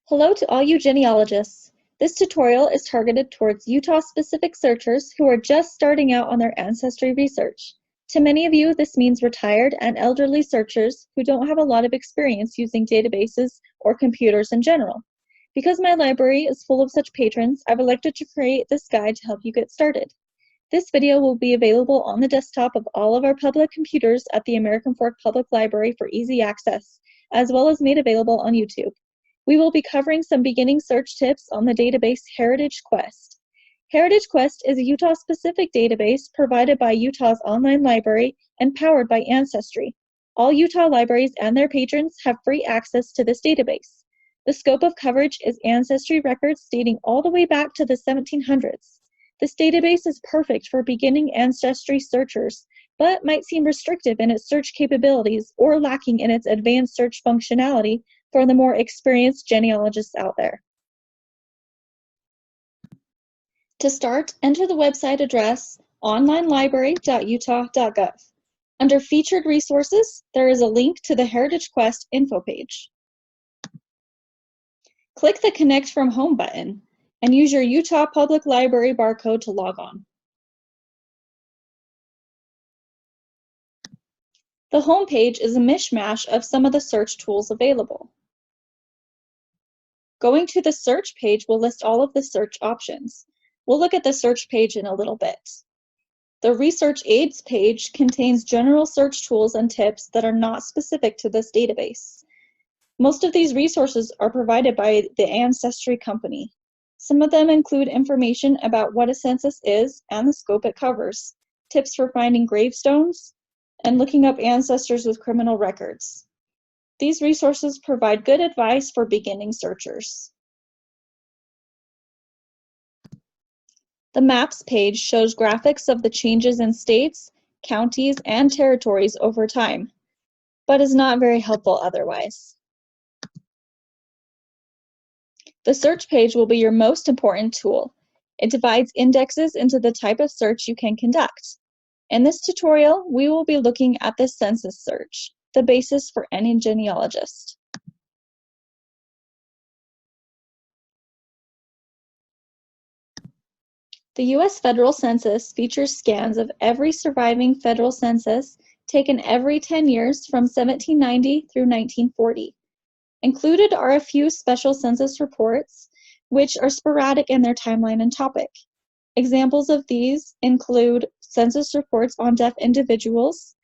Hello to all you genealogists. This tutorial is targeted towards Utah-specific searchers who are just starting out on their ancestry research. To many of you, this means retired and elderly searchers who don't have a lot of experience using databases or computers in general. Because my library is full of such patrons, I've elected to create this guide to help you get started. This video will be available on the desktop of all of our public computers at the American Fork Public Library for easy access, as well as made available on YouTube. We will be covering some beginning search tips on the database Heritage Quest. Heritage Quest is a Utah-specific database provided by Utah's online library and powered by Ancestry. All Utah libraries and their patrons have free access to this database. The scope of coverage is Ancestry records dating all the way back to the 1700s. This database is perfect for beginning Ancestry searchers, but might seem restrictive in its search capabilities or lacking in its advanced search functionality for the more experienced genealogists out there. To start, enter the website address onlinelibrary.utah.gov. Under Featured Resources, there is a link to the Heritage Quest info page. Click the Connect from Home button and use your Utah Public Library barcode to log on. The home page is a mishmash of some of the search tools available. Going to the search page will list all of the search options. We'll look at the search page in a little bit. The Research Aids page contains general search tools and tips that are not specific to this database. Most of these resources are provided by the Ancestry Company. Some of them include information about what a census is and the scope it covers, tips for finding gravestones, and looking up ancestors with criminal records. These resources provide good advice for beginning searchers. The Maps page shows graphics of the changes in states, counties, and territories over time, but is not very helpful otherwise. The search page will be your most important tool. It divides indexes into the type of search you can conduct. In this tutorial, we will be looking at the census search, the basis for any genealogist. The U.S. Federal Census features scans of every surviving federal census taken every 10 years from 1790 through 1940. Included are a few special census reports, which are sporadic in their timeline and topic. Examples of these include census reports on deaf individuals,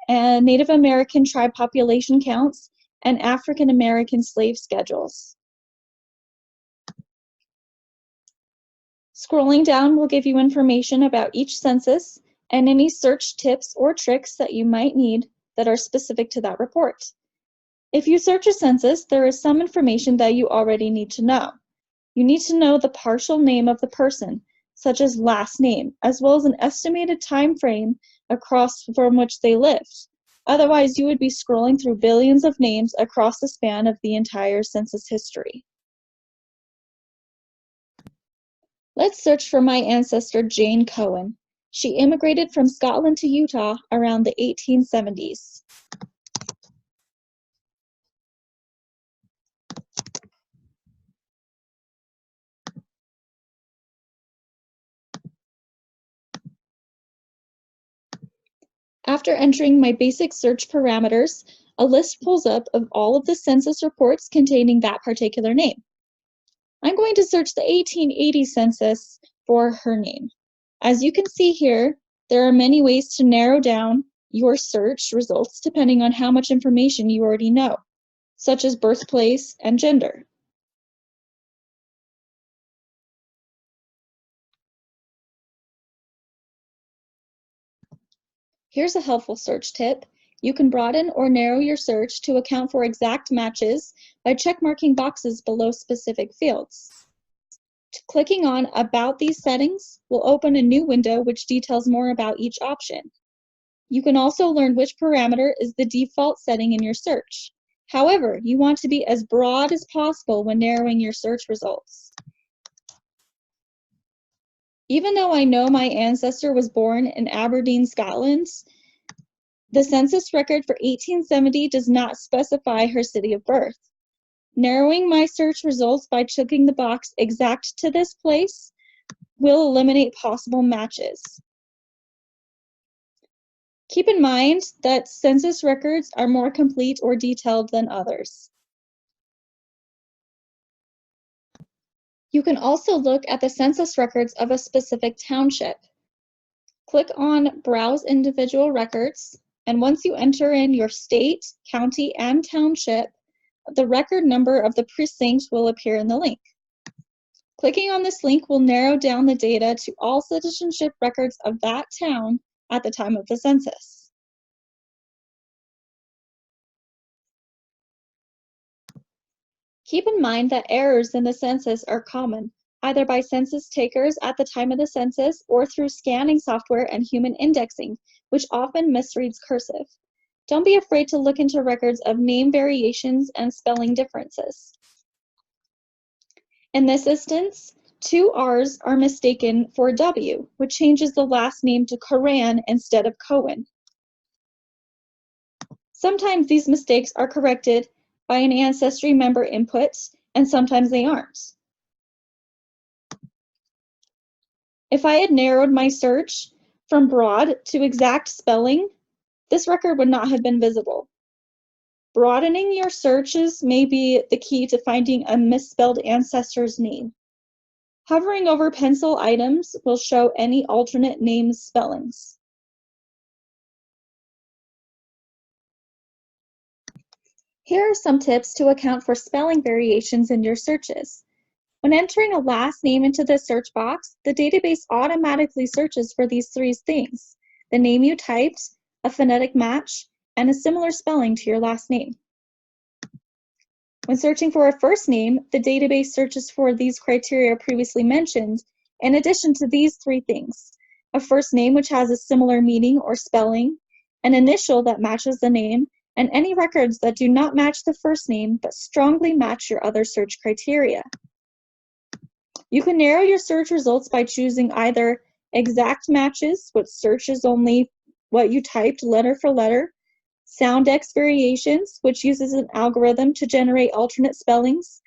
and Native American tribe population counts, and African American slave schedules. Scrolling down will give you information about each census and any search tips or tricks that you might need that are specific to that report. If you search a census, there is some information that you already need to know. You need to know the partial name of the person, such as last name, as well as an estimated time frame across from which they lived. Otherwise, you would be scrolling through billions of names across the span of the entire census history. Let's search for my ancestor, Jane Cohen. She immigrated from Scotland to Utah around the 1870s. After entering my basic search parameters, a list pulls up of all of the census reports containing that particular name. I'm going to search the 1880 census for her name. As you can see here, there are many ways to narrow down your search results depending on how much information you already know, such as birthplace and gender. Here's a helpful search tip. You can broaden or narrow your search to account for exact matches by checkmarking boxes below specific fields. Clicking on About these settings will open a new window which details more about each option. You can also learn which parameter is the default setting in your search. However, you want to be as broad as possible when narrowing your search results. Even though I know my ancestor was born in Aberdeen, Scotland, the census record for 1870 does not specify her city of birth. Narrowing my search results by checking the box exact to this place will eliminate possible matches. Keep in mind that census records are more complete or detailed than others. You can also look at the census records of a specific township. Click on Browse Individual Records, and once you enter in your state, county, and township, the record number of the precinct will appear in the link. Clicking on this link will narrow down the data to all citizenship records of that town at the time of the census. Keep in mind that errors in the census are common, either by census takers at the time of the census or through scanning software and human indexing, which often misreads cursive. Don't be afraid to look into records of name variations and spelling differences. In this instance, two R's are mistaken for a W, which changes the last name to Coran instead of Cohen. Sometimes these mistakes are corrected by an ancestry member input, and sometimes they aren't. If I had narrowed my search from broad to exact spelling, this record would not have been visible. Broadening your searches may be the key to finding a misspelled ancestor's name. Hovering over pencil items will show any alternate name spellings. Here are some tips to account for spelling variations in your searches. When entering a last name into the search box, the database automatically searches for these three things: the name you typed, a phonetic match, and a similar spelling to your last name. When searching for a first name, the database searches for these criteria previously mentioned, in addition to these three things: a first name which has a similar meaning or spelling, an initial that matches the name, and any records that do not match the first name but strongly match your other search criteria. You can narrow your search results by choosing either exact matches, which searches only what you typed letter for letter, soundex variations, which uses an algorithm to generate alternate spellings,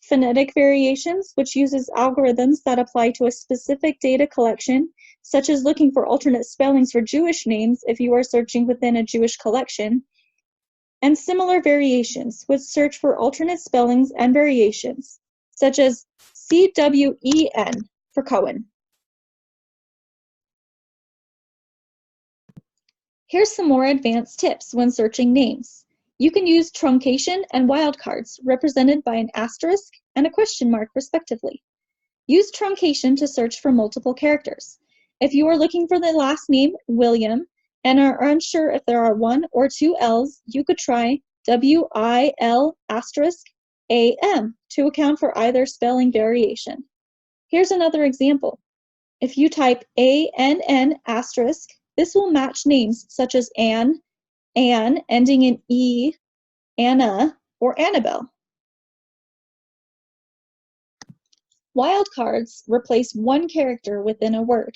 phonetic variations, which uses algorithms that apply to a specific data collection, such as looking for alternate spellings for Jewish names if you are searching within a Jewish collection, and similar variations, which search for alternate spellings and variations, such as CWEN for Cohen. Here's some more advanced tips when searching names. You can use truncation and wildcards, represented by an asterisk and a question mark, respectively. Use truncation to search for multiple characters. If you are looking for the last name William and are unsure if there are one or two L's, you could try WIL asterisk AM to account for either spelling variation. Here's another example. If you type ANN asterisk, this will match names such as Anne ending in E, Anna, or Annabelle. Wildcards replace one character within a word.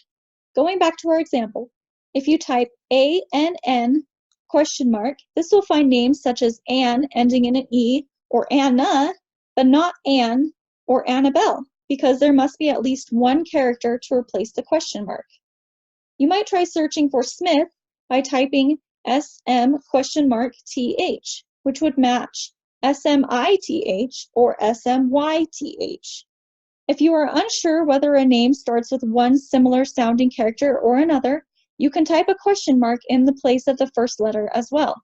Going back to our example, if you type ANN question mark, this will find names such as Anne ending in an E or Anna, but not Anne or Annabelle, because there must be at least one character to replace the question mark. You might try searching for Smith by typing SM question mark TH, which would match SMITH or SMYTH. If you are unsure whether a name starts with one similar sounding character or another, you can type a question mark in the place of the first letter as well.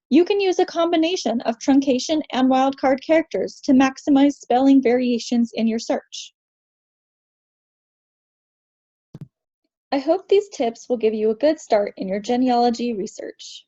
You can use a combination of truncation and wildcard characters to maximize spelling variations in your search. I hope these tips will give you a good start in your genealogy research.